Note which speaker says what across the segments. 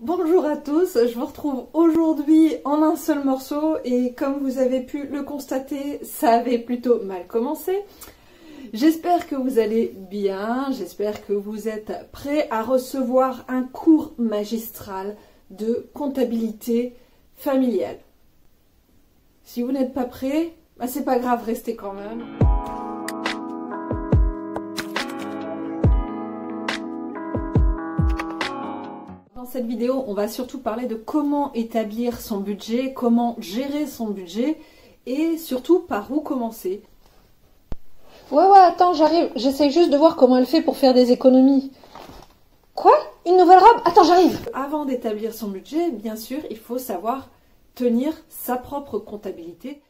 Speaker 1: Bonjour à tous, je vous retrouve aujourd'hui en un seul morceau et comme vous avez pu le constater, ça avait plutôt mal commencé. J'espère que vous allez bien, j'espère que vous êtes prêts à recevoir un cours magistral de comptabilité familiale. Si vous n'êtes pas prêts, c'est pas grave, restez quand même. Dans cette vidéo, on va surtout parler de comment établir son budget, comment gérer son budget et surtout par où commencer.
Speaker 2: Ouais, attends, j'arrive. J'essaie juste de voir comment elle fait pour faire des économies. Quoi? Une nouvelle robe? Attends, j'arrive.
Speaker 1: Avant d'établir son budget, bien sûr, il faut savoir tenir sa propre comptabilité.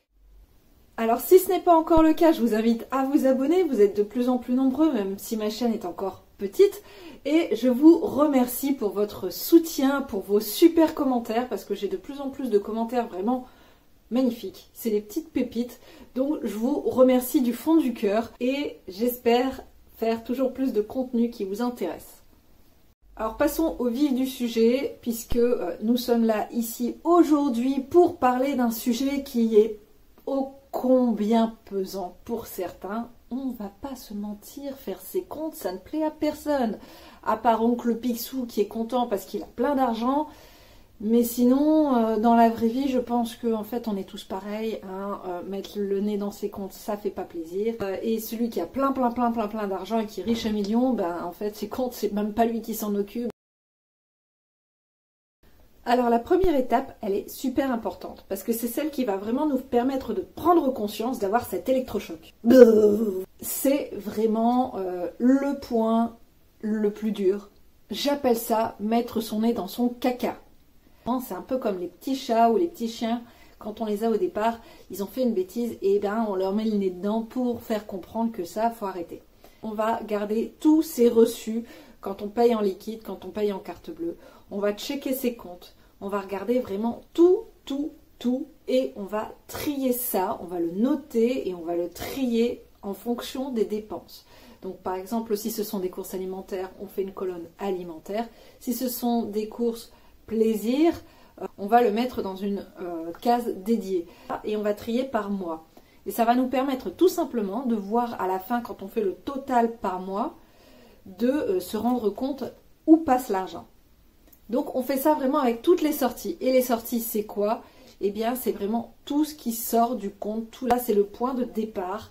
Speaker 1: Alors, si ce n'est pas encore le cas, je vous invite à vous abonner. Vous êtes de plus en plus nombreux, même si ma chaîne est encore petite. Et je vous remercie pour votre soutien, pour vos super commentaires, parce que j'ai de plus en plus de commentaires vraiment magnifiques. C'est des petites pépites. Donc, je vous remercie du fond du cœur et j'espère faire toujours plus de contenu qui vous intéresse. Alors, passons au vif du sujet, puisque nous sommes là ici aujourd'hui pour parler d'un sujet qui est ô combien pesant pour certains. On va pas se mentir, faire ses comptes, ça ne plaît à personne. À part oncle Picsou qui est content parce qu'il a plein d'argent. Mais sinon, dans la vraie vie, je pense qu'en fait, on est tous pareils. Mettre le nez dans ses comptes, ça fait pas plaisir. Et celui qui a plein d'argent et qui est riche à millions, en fait, ses comptes, c'est même pas lui qui s'en occupe. Alors la première étape, elle est super importante parce que c'est celle qui va vraiment nous permettre de prendre conscience, d'avoir cet électrochoc. C'est vraiment le point le plus dur. J'appelle ça mettre son nez dans son caca. C'est un peu comme les petits chats ou les petits chiens, quand on les a au départ, ils ont fait une bêtise et on leur met le nez dedans pour faire comprendre que ça, faut arrêter. On va garder tous ces reçus quand on paye en liquide, quand on paye en carte bleue. On va checker ses comptes, on va regarder vraiment tout et on va trier ça, on va le noter et on va le trier en fonction des dépenses. Donc par exemple, si ce sont des courses alimentaires, on fait une colonne alimentaire. Si ce sont des courses plaisir, on va le mettre dans une case dédiée et on va trier par mois. Et ça va nous permettre tout simplement de voir à la fin, quand on fait le total par mois, de se rendre compte où passe l'argent. Donc on fait ça vraiment avec toutes les sorties. Et les sorties, c'est quoi? Eh bien, c'est vraiment tout ce qui sort du compte. Tout là, c'est le point de départ.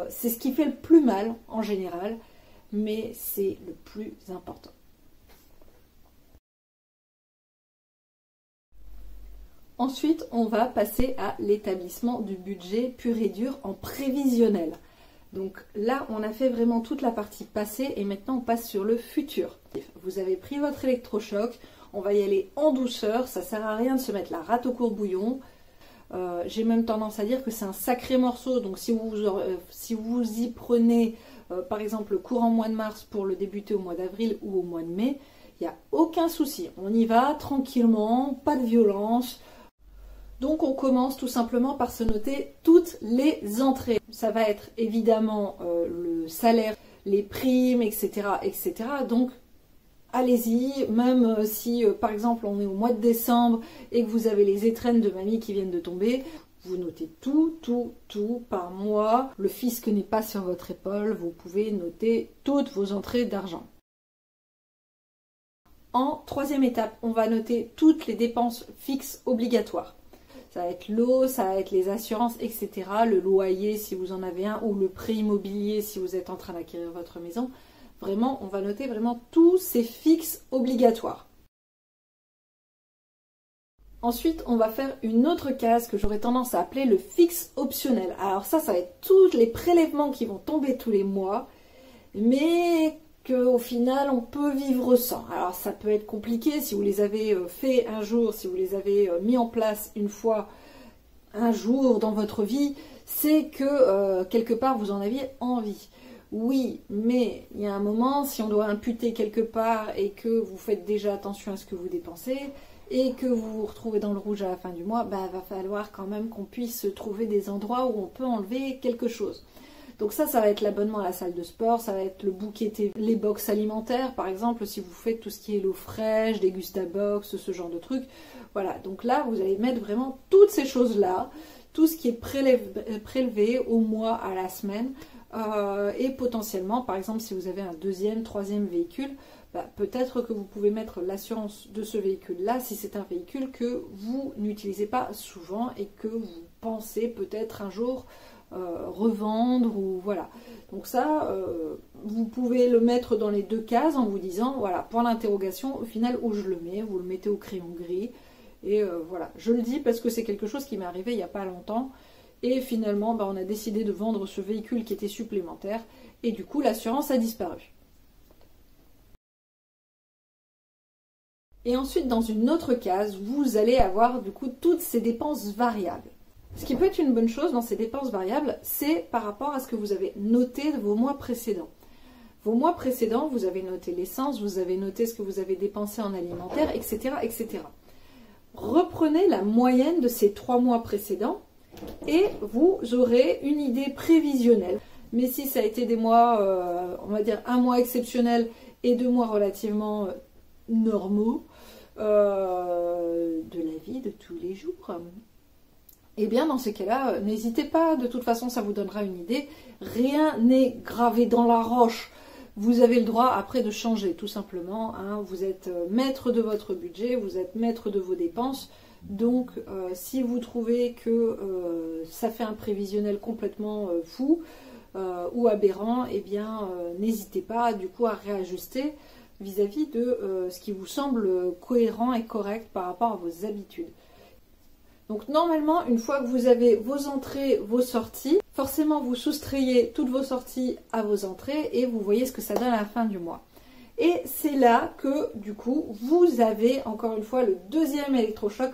Speaker 1: C'est ce qui fait le plus mal en général, mais c'est le plus important. Ensuite, on va passer à l'établissement du budget pur et dur en prévisionnel. Donc là, on a fait vraiment toute la partie passée et maintenant on passe sur le futur. Vous avez pris votre électrochoc, on va y aller en douceur, ça sert à rien de se mettre la rate au courbouillon. J'ai même tendance à dire que c'est un sacré morceau, donc si vous y prenez par exemple le courant mois de mars pour le débuter au mois d'avril ou au mois de mai, il n'y a aucun souci. On y va tranquillement, pas de violence. Donc on commence tout simplement par se noter toutes les entrées. Ça va être évidemment le salaire, les primes, etc. Donc allez-y, même si par exemple on est au mois de décembre et que vous avez les étrennes de mamie qui viennent de tomber, vous notez tout par mois. Le fisc n'est pas sur votre épaule, vous pouvez noter toutes vos entrées d'argent. En troisième étape, on va noter toutes les dépenses fixes obligatoires. Ça va être l'eau, ça va être les assurances, etc. Le loyer si vous en avez un ou le prêt immobilier si vous êtes en train d'acquérir votre maison. Vraiment, on va noter vraiment tous ces fixes obligatoires. Ensuite, on va faire une autre case que j'aurais tendance à appeler le fixe optionnel. Alors ça va être tous les prélèvements qui vont tomber tous les mois, mais qu'au final, on peut vivre sans. Alors ça peut être compliqué si vous les avez fait un jour, si vous les avez mis en place une fois, un jour dans votre vie, c'est que quelque part vous en aviez envie. Oui, mais il y a un moment, si on doit imputer quelque part et que vous faites déjà attention à ce que vous dépensez et que vous vous retrouvez dans le rouge à la fin du mois, va falloir quand même qu'on puisse trouver des endroits où on peut enlever quelque chose. Donc ça va être l'abonnement à la salle de sport, ça va être le bouquet TV, les box alimentaires par exemple, si vous faites tout ce qui est l'eau fraîche, Degustabox, ce genre de trucs. Voilà, donc là vous allez mettre vraiment toutes ces choses-là, tout ce qui est prélevé au mois, à la semaine, et potentiellement, par exemple, si vous avez un deuxième, troisième véhicule, peut-être que vous pouvez mettre l'assurance de ce véhicule-là si c'est un véhicule que vous n'utilisez pas souvent et que vous pensez peut-être un jour revendre ou voilà. Donc ça, vous pouvez le mettre dans les deux cases en vous disant, voilà, pour l'interrogation, au final, où je le mets, vous le mettez au crayon gris. Et voilà, je le dis parce que c'est quelque chose qui m'est arrivé il n'y a pas longtemps. Et finalement, on a décidé de vendre ce véhicule qui était supplémentaire. Et du coup, l'assurance a disparu. Et ensuite, dans une autre case, vous allez avoir du coup toutes ces dépenses variables. Ce qui peut être une bonne chose dans ces dépenses variables, c'est par rapport à ce que vous avez noté de vos mois précédents. Vos mois précédents, vous avez noté l'essence, vous avez noté ce que vous avez dépensé en alimentaire, etc., etc. Reprenez la moyenne de ces 3 mois précédents et vous aurez une idée prévisionnelle. Mais si ça a été des mois, on va dire un mois exceptionnel et 2 mois relativement normaux de la vie de tous les jours, et bien dans ces cas-là, n'hésitez pas, de toute façon ça vous donnera une idée. Rien n'est gravé dans la roche. Vous avez le droit après de changer, tout simplement. Hein. Vous êtes maître de votre budget, vous êtes maître de vos dépenses. Donc, si vous trouvez que ça fait un prévisionnel complètement fou ou aberrant, eh bien, n'hésitez pas du coup à réajuster vis-à-vis de ce qui vous semble cohérent et correct par rapport à vos habitudes. Donc normalement, une fois que vous avez vos entrées, vos sorties, forcément vous soustrayez toutes vos sorties à vos entrées et vous voyez ce que ça donne à la fin du mois. Et c'est là que du coup, vous avez encore une fois le deuxième électrochoc.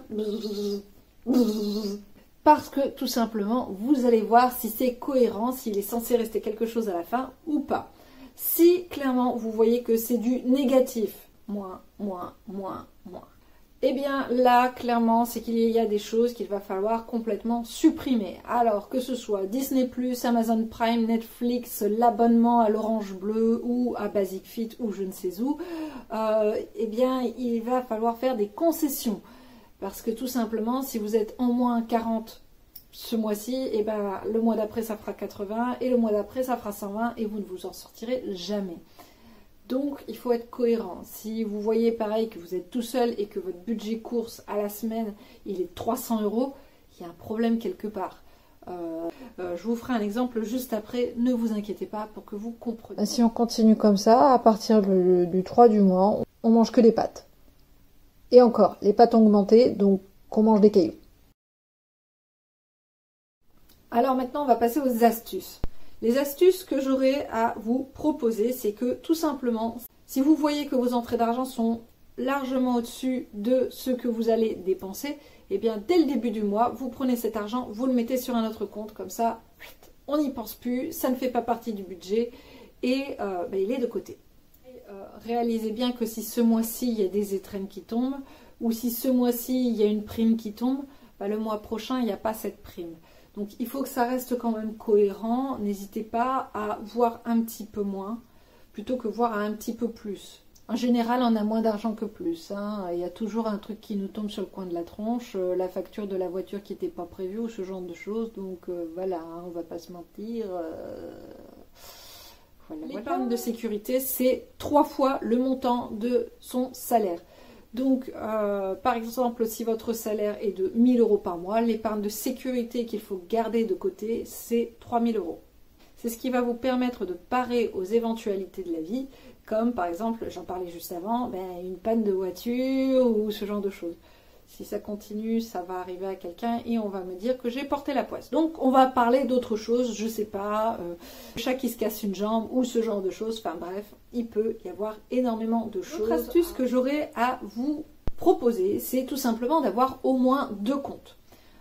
Speaker 1: Parce que tout simplement, vous allez voir si c'est cohérent, s'il est censé rester quelque chose à la fin ou pas. Si clairement vous voyez que c'est du négatif, moins, eh bien là, clairement, c'est qu'il y a des choses qu'il va falloir complètement supprimer. Alors que ce soit Disney+, Amazon Prime, Netflix, l'abonnement à l'Orange Bleu ou à Basic Fit ou je ne sais où, eh bien il va falloir faire des concessions. Parce que tout simplement, si vous êtes en moins 40 ce mois-ci, eh ben, le mois d'après ça fera 80 et le mois d'après ça fera 120 et vous ne vous en sortirez jamais. Donc, il faut être cohérent. Si vous voyez pareil que vous êtes tout seul et que votre budget course à la semaine, il est de 300 €, il y a un problème quelque part. Je vous ferai un exemple juste après, ne vous inquiétez pas pour que vous compreniez.
Speaker 2: Si on continue comme ça, à partir du 3 du mois, on mange que des pâtes. Et encore, les pâtes ont augmenté, donc on mange des cailloux.
Speaker 1: Alors maintenant, on va passer aux astuces. Les astuces que j'aurai à vous proposer, c'est que tout simplement, si vous voyez que vos entrées d'argent sont largement au-dessus de ce que vous allez dépenser, eh bien dès le début du mois, vous prenez cet argent, vous le mettez sur un autre compte, comme ça, on n'y pense plus, ça ne fait pas partie du budget et il est de côté. Réalisez bien que si ce mois-ci, il y a des étrennes qui tombent, ou si ce mois-ci, il y a une prime qui tombe, le mois prochain, il n'y a pas cette prime. Donc il faut que ça reste quand même cohérent. N'hésitez pas à voir un petit peu moins plutôt que voir un petit peu plus. En général, on a moins d'argent que plus. Hein. Il y a toujours un truc qui nous tombe sur le coin de la tronche, la facture de la voiture qui n'était pas prévue ou ce genre de choses. Donc voilà, hein, on ne va pas se mentir. Voilà. L'épargne de sécurité, c'est 3 fois le montant de son salaire. Donc, par exemple, si votre salaire est de 1 000 € par mois, l'épargne de sécurité qu'il faut garder de côté, c'est 3 000 €. C'est ce qui va vous permettre de parer aux éventualités de la vie, comme par exemple, j'en parlais juste avant, une panne de voiture ou ce genre de choses. Si ça continue, ça va arriver à quelqu'un et on va me dire que j'ai porté la poisse. Donc, on va parler d'autre chose, je sais pas, chat qui se casse une jambe ou ce genre de choses. Enfin bref, il peut y avoir énormément de choses. L'autre astuce que j'aurais à vous proposer, c'est tout simplement d'avoir au moins 2 comptes.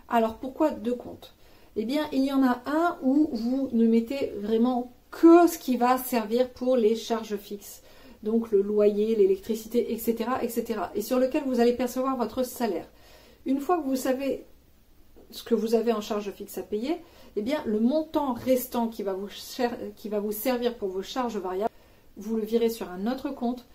Speaker 1: Alors, pourquoi 2 comptes? Eh bien, il y en a un où vous ne mettez vraiment que ce qui va servir pour les charges fixes. Donc le loyer, l'électricité, etc., etc. Et sur lequel vous allez percevoir votre salaire. Une fois que vous savez ce que vous avez en charge fixe à payer, eh bien le montant restant qui va vous servir pour vos charges variables, vous le virez sur un autre compte.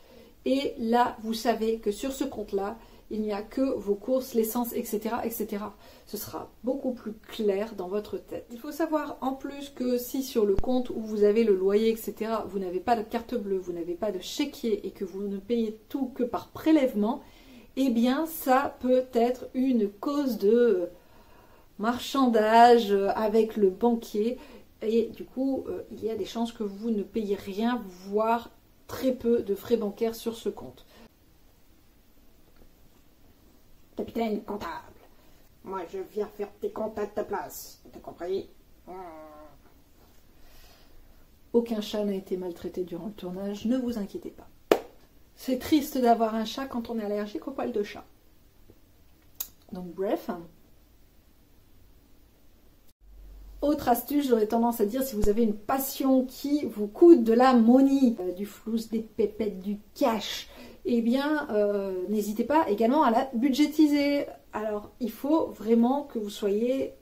Speaker 1: Et là, vous savez que sur ce compte-là, il n'y a que vos courses, l'essence, etc., etc. Ce sera beaucoup plus clair dans votre tête. Il faut savoir en plus que si sur le compte où vous avez le loyer, etc., vous n'avez pas de carte bleue, vous n'avez pas de chéquier et que vous ne payez tout que par prélèvement, eh bien ça peut être une cause de marchandage avec le banquier. Et du coup, il y a des chances que vous ne payez rien, voire très peu de frais bancaires sur ce compte.
Speaker 3: Capitaine comptable, moi je viens faire tes comptes à ta place, t'as compris?
Speaker 1: Aucun chat n'a été maltraité durant le tournage, ne vous inquiétez pas. C'est triste d'avoir un chat quand on est allergique aux poils de chat. Donc bref. Autre astuce, j'aurais tendance à dire, si vous avez une passion qui vous coûte de la money, du flouze, des pépettes, du cash, eh bien, n'hésitez pas également à la budgétiser. Alors, il faut vraiment que vous soyez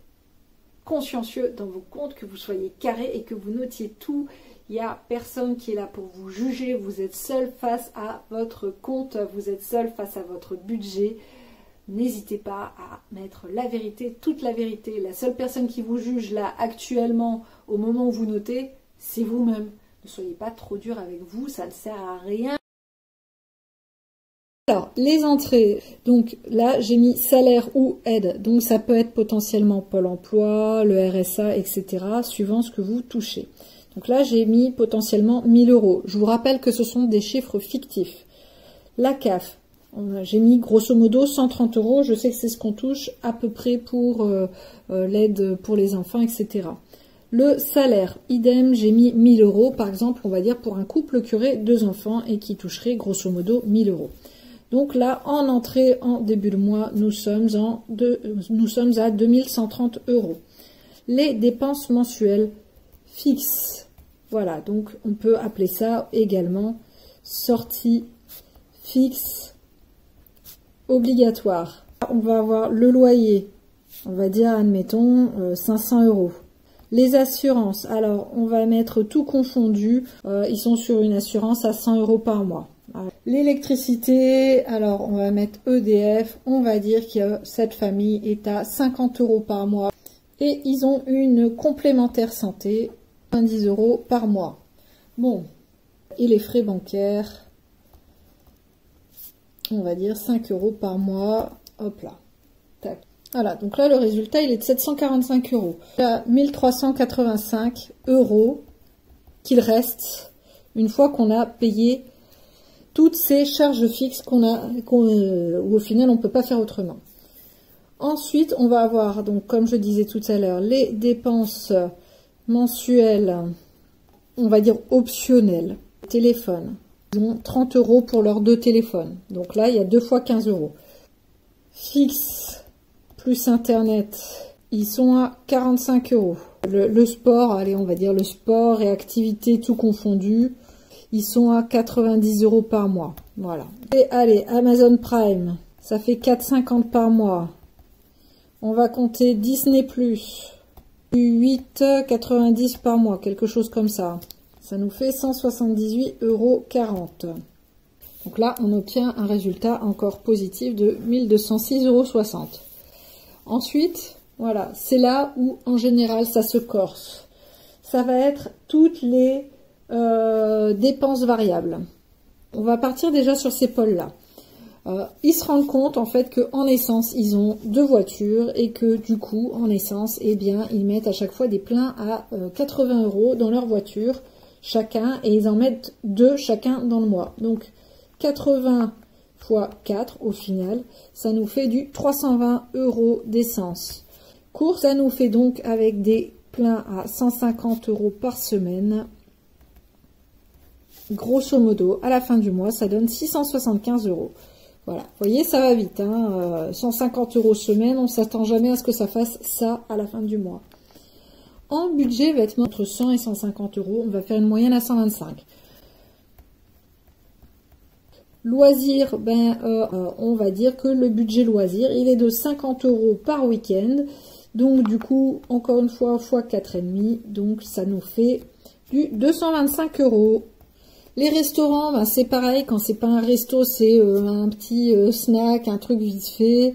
Speaker 1: consciencieux dans vos comptes, que vous soyez carré et que vous notiez tout. Il n'y a personne qui est là pour vous juger. Vous êtes seul face à votre compte, vous êtes seul face à votre budget. N'hésitez pas à mettre la vérité, toute la vérité. La seule personne qui vous juge là actuellement, au moment où vous notez, c'est vous-même. Ne soyez pas trop dur avec vous, ça ne sert à rien.
Speaker 2: Alors, les entrées, donc là j'ai mis salaire ou aide, donc ça peut être potentiellement Pôle emploi, le RSA, etc., suivant ce que vous touchez. Donc là j'ai mis potentiellement 1000 €. Je vous rappelle que ce sont des chiffres fictifs. La CAF, j'ai mis grosso modo 130 €, je sais que c'est ce qu'on touche à peu près pour l'aide pour les enfants, etc. Le salaire, idem, j'ai mis 1000 €, par exemple, on va dire pour un couple qui aurait 2 enfants et qui toucherait grosso modo 1000 €. Donc là, en entrée en début de mois, nous sommes à 2130 €. Les dépenses mensuelles fixes. Voilà, donc on peut appeler ça également sortie fixe obligatoire. On va avoir le loyer, on va dire, admettons, 500 €. Les assurances, alors on va mettre tout confondu, ils sont sur une assurance à 100 € par mois. L'électricité, alors on va mettre EDF, on va dire que cette famille est à 50 € par mois. Et ils ont une complémentaire santé, 90 € par mois. Bon, et les frais bancaires, on va dire 5 € par mois, hop là, tac. Voilà, donc là le résultat il est de 745 €. Il y a 1385 € qu'il reste une fois qu'on a payé toutes ces charges fixes où au final on ne peut pas faire autrement. Ensuite, on va avoir, donc comme je disais tout à l'heure, les dépenses mensuelles, on va dire optionnelles. Téléphone, ils ont 30 € pour leurs 2 téléphones. Donc là, il y a 2 fois 15 €. Fixe plus internet, ils sont à 45 €. Le sport, allez, on va dire le sport et activités tout confondu, ils sont à 90 € par mois. Voilà. Et allez, Amazon Prime, ça fait 4,50 € par mois. On va compter Disney+, 8,90 € par mois, quelque chose comme ça. Ça nous fait 178,40 €. Donc là, on obtient un résultat encore positif de 1206,60 €. Ensuite, voilà, c'est là où, en général, ça se corse. Ça va être toutes les dépenses variables. On va partir déjà sur ces pôles-là. Ils se rendent compte, en fait, qu'en essence, ils ont 2 voitures et que, du coup, en essence, eh bien, ils mettent à chaque fois des pleins à 80 € dans leur voiture, chacun, et ils en mettent 2 chacun dans le mois. Donc, 80 fois 4, au final, ça nous fait du 320 € d'essence. Course, ça nous fait donc, avec des pleins à 150 € par semaine, grosso modo, à la fin du mois, ça donne 675 €. Voilà, vous voyez, ça va vite, hein, 150 € semaine, on ne s'attend jamais à ce que ça fasse ça à la fin du mois. En budget vêtements, entre 100 et 150 €, on va faire une moyenne à 125. Loisirs, on va dire que le budget loisir, il est de 50 € par week-end. Donc du coup, encore une fois, x 4,5, donc ça nous fait du 225 €. Les restaurants, ben, c'est pareil, quand c'est pas un resto, c'est un petit snack, un truc vite fait.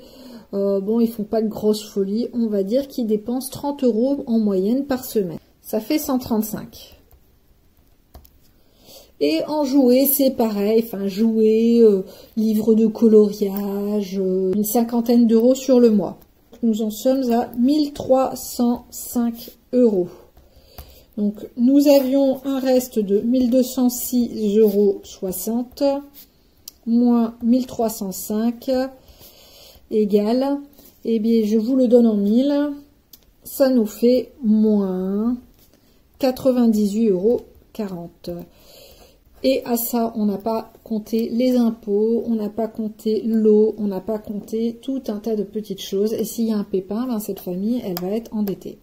Speaker 2: Bon, ils font pas de grosses folies. On va dire qu'ils dépensent 30 € en moyenne par semaine. Ça fait 135. Et en jouets, c'est pareil. Enfin, jouets, livres de coloriage, une cinquantaine d'euros sur le mois. Nous en sommes à 1305 €. Donc, nous avions un reste de 1206,60 € moins 1305 égale, eh bien, je vous le donne en 1000, ça nous fait moins 98,40 €. Et à ça, on n'a pas compté les impôts, on n'a pas compté l'eau, on n'a pas compté tout un tas de petites choses. Et s'il y a un pépin, ben, cette famille, elle va être endettée.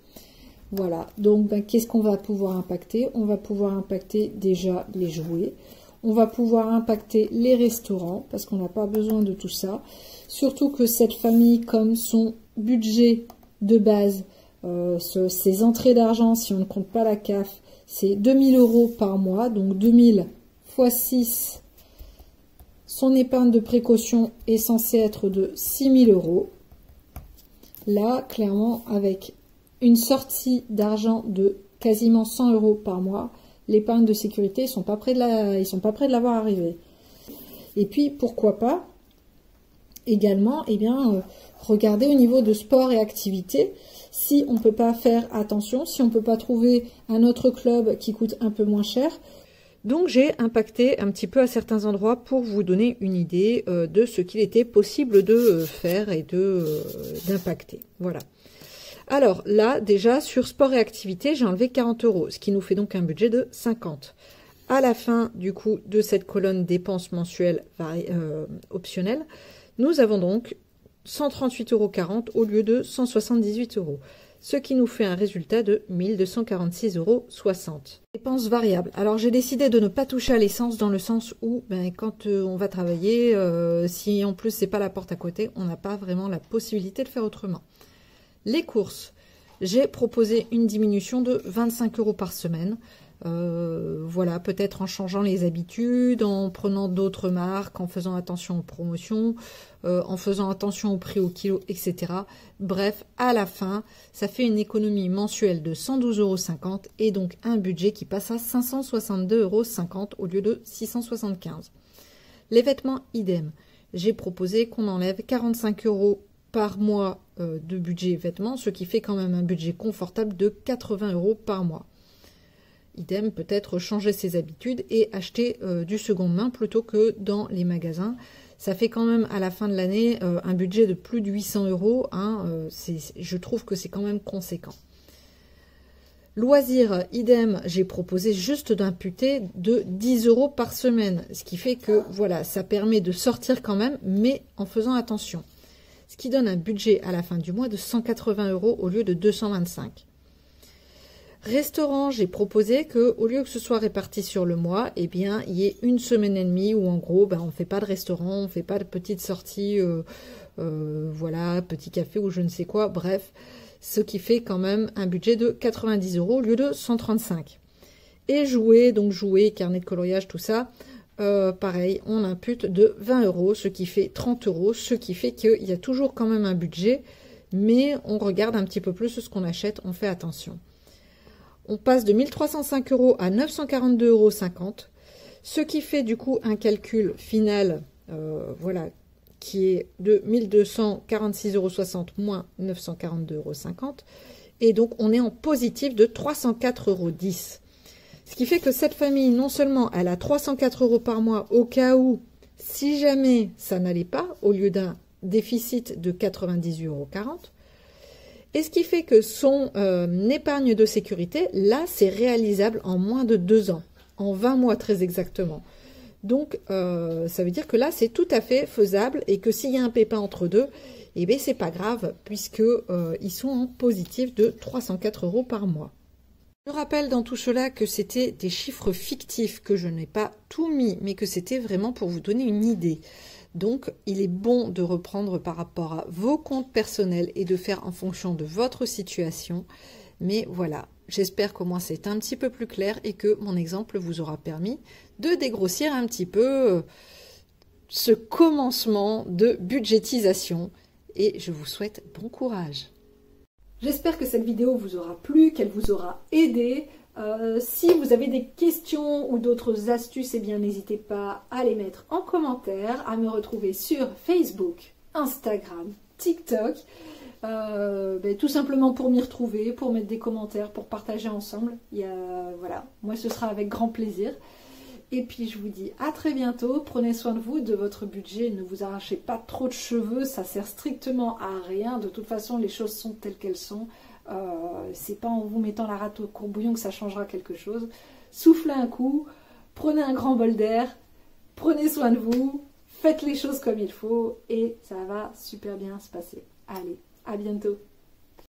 Speaker 2: Voilà, donc ben, qu'est-ce qu'on va pouvoir impacter? On va pouvoir impacter déjà les jouets. On va pouvoir impacter les restaurants, parce qu'on n'a pas besoin de tout ça. Surtout que cette famille, comme son budget de base, ses entrées d'argent, si on ne compte pas la CAF, c'est 2000 € par mois. Donc 2000 x 6, son épargne de précaution est censée être de 6000 €. Là, clairement, avec une sortie d'argent de quasiment 100 € par mois, l'épargne de sécurité, ils sont pas près de l'avoir arrivé. Et puis, pourquoi pas également, eh bien, regarder au niveau de sport et activité, si on ne peut pas faire attention, si on ne peut pas trouver un autre club qui coûte un peu moins cher.
Speaker 4: Donc j'ai impacté un petit peu à certains endroits pour vous donner une idée de ce qu'il était possible de faire et d'impacter. Voilà. Alors là, déjà, sur sport et activité, j'ai enlevé 40 €, ce qui nous fait donc un budget de 50. À la fin, du coup, de cette colonne dépenses mensuelles optionnelles, nous avons donc 138,40 € au lieu de 178 €, ce qui nous fait un résultat de 1246,60 €. Dépenses variables. Alors j'ai décidé de ne pas toucher à l'essence dans le sens où ben, quand on va travailler, si en plus c'est pas la porte à côté, on n'a pas vraiment la possibilité de faire autrement. Les courses, j'ai proposé une diminution de 25 € par semaine. Voilà, peut-être en changeant les habitudes, en prenant d'autres marques, en faisant attention aux promotions, en faisant attention au prix au kilo, etc. Bref, à la fin, ça fait une économie mensuelle de 112,50 € et donc un budget qui passe à 562,50 € au lieu de 675 €. Les vêtements, idem. J'ai proposé qu'on enlève 45 € par mois de budget vêtements, ce qui fait quand même un budget confortable de 80 € par mois. Idem, peut-être changer ses habitudes et acheter du seconde main plutôt que dans les magasins. Ça fait quand même à la fin de l'année un budget de plus de 800 €. Hein, je trouve que c'est quand même conséquent. Loisirs, idem, j'ai proposé juste d'imputer de 10 € par semaine. Ce qui fait que voilà, ça permet de sortir quand même, mais en faisant attention. Ce qui donne un budget à la fin du mois de 180 € au lieu de 225 €. Restaurant, j'ai proposé que au lieu que ce soit réparti sur le mois, eh bien, il y ait une semaine et demie où en gros, ben, on ne fait pas de restaurant, on ne fait pas de petites sorties, voilà, petit café ou je ne sais quoi, bref, ce qui fait quand même un budget de 90 € au lieu de 135. Et jouets, donc jouets, carnet de coloriage, tout ça, pareil, on impute de 20 €, ce qui fait 30 €, ce qui fait qu'il y a toujours quand même un budget, mais on regarde un petit peu plus ce qu'on achète, on fait attention. On passe de 1305 € à 942,50 €, ce qui fait du coup un calcul final, voilà, qui est de 1246,60 € moins 942,50 €. Et donc, on est en positif de 304,10 €. Ce qui fait que cette famille, non seulement elle a 304 € par mois au cas où, si jamais ça n'allait pas, au lieu d'un déficit de 98,40 €, et ce qui fait que son épargne de sécurité, là, c'est réalisable en moins de 2 ans, en 20 mois très exactement. Donc, ça veut dire que là, c'est tout à fait faisable et que s'il y a un pépin entre deux, eh bien, c'est pas grave puisque ils sont en positif de 304 € par mois. Je rappelle dans tout cela que c'était des chiffres fictifs, que je n'ai pas tout mis, mais que c'était vraiment pour vous donner une idée. Donc, il est bon de reprendre par rapport à vos comptes personnels et de faire en fonction de votre situation. Mais voilà, j'espère qu'au moins c'est un petit peu plus clair et que mon exemple vous aura permis de dégrossir un petit peu ce commencement de budgétisation. Et je vous souhaite bon courage.
Speaker 1: J'espère que cette vidéo vous aura plu, qu'elle vous aura aidé. Si vous avez des questions ou d'autres astuces, eh bien n'hésitez pas à les mettre en commentaire, à me retrouver sur Facebook, Instagram, TikTok, tout simplement pour m'y retrouver, pour mettre des commentaires, pour partager ensemble. Voilà, moi ce sera avec grand plaisir. Et puis je vous dis à très bientôt, prenez soin de vous, de votre budget, ne vous arrachez pas trop de cheveux, ça sert strictement à rien, de toute façon les choses sont telles qu'elles sont. C'est pas en vous mettant la rate au courbouillon que ça changera quelque chose. Soufflez un coup, prenez un grand bol d'air, prenez soin de vous, faites les choses comme il faut et ça va super bien se passer. Allez, à bientôt.